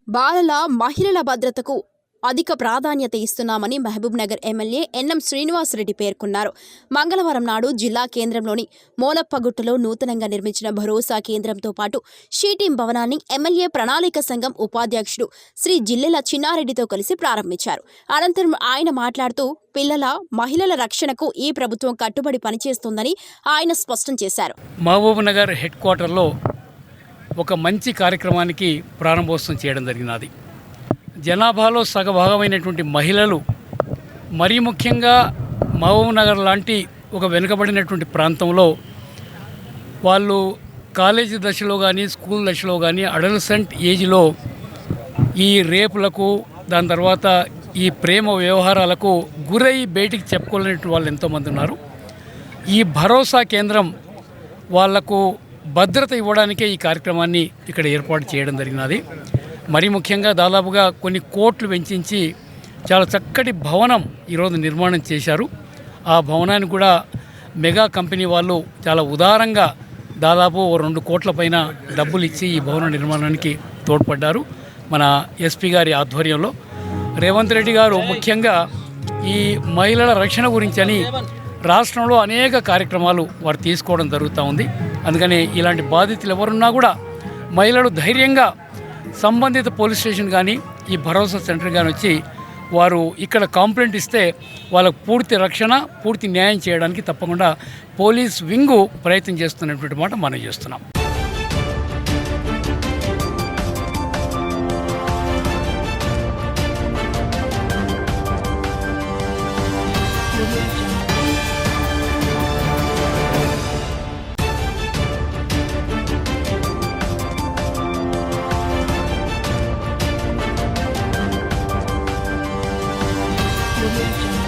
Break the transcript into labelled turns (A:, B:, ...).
A: బాలల మహిళల భద్రతకు అధిక ప్రాధాన్యత ఇస్తున్నామని మహబూబ్ నగర్ ఎమ్మెల్యే ఎన్ఎం శ్రీనివాసరెడ్డి పేర్కొన్నారు. మంగళవారం నాడు జిల్లా కేంద్రంలోని మోనప్పగుట్టలో నూతనంగా నిర్మించిన భరోసా కేంద్రంతో పాటు షీటీం భవనాన్ని ఎమ్మెల్యే ప్రణాళిక సంఘం ఉపాధ్యక్షుడు శ్రీ జిల్లెల చిన్నారెడ్డితో కలిసి ప్రారంభించారు. అనంతరం ఆయన మాట్లాడుతూ పిల్లల మహిళల రక్షణకు ఈ ప్రభుత్వం కట్టుబడి పనిచేస్తోందని ఆయన స్పష్టం చేశారు.
B: మహబూబ్ నగర్ హెడ్ క్వార్టర్లో ఒక మంచి కార్యక్రమానికి ప్రారంభోత్సవం చేయడం జరిగినది. జనాభాలో సగభాగమైనటువంటి మహిళలు, మరీ ముఖ్యంగా మహబూబ్ నగర్ లాంటి ఒక వెనుకబడినటువంటి ప్రాంతంలో వాళ్ళు కాలేజీ దశలో కానీ స్కూల్ దశలో కానీ అడల్సెంట్ ఏజ్లో ఈ రేపులకు, దాని తర్వాత ఈ ప్రేమ వ్యవహారాలకు గురై బయటికి చెప్పుకోలేని వాళ్ళు ఎంతోమంది ఉన్నారు. ఈ భరోసా కేంద్రం వాళ్లకు భద్రత ఇవ్వడానికే ఈ కార్యక్రమాన్ని ఇక్కడ ఏర్పాటు చేయడం జరిగినది. మరీ ముఖ్యంగా దాదాపుగా కొన్ని కోట్లు వెచ్చించి చాలా చక్కటి భవనం ఈరోజు నిర్మాణం చేశారు. ఆ భవనాన్ని కూడా మెగా కంపెనీ వాళ్ళు చాలా ఉదారంగా దాదాపు 2 కోట్ల పైన డబ్బులు ఇచ్చి ఈ భవన నిర్మాణానికి తోడ్పడ్డారు. మన ఎస్పీ గారి ఆధ్వర్యంలో రేవంత్ రెడ్డి గారు ముఖ్యంగా ఈ మహిళల రక్షణ గురించి అని రాష్ట్రంలో అనేక కార్యక్రమాలు వారు తీసుకోవడం జరుగుతూ ఉంది. అందుకని ఇలాంటి బాధితులు ఎవరున్నా కూడా మహిళలు ధైర్యంగా సంబంధిత పోలీస్ స్టేషన్ కానీ ఈ భరోసా సెంటర్ కానీ వచ్చి వారు ఇక్కడ కంప్లైంట్ ఇస్తే వాళ్ళకు పూర్తి రక్షణ, పూర్తి న్యాయం చేయడానికి తప్పకుండా పోలీస్ వింగు ప్రయత్నం చేస్తున్నటువంటి మాట మనం చేస్తున్నాం.
C: Audio Jungle.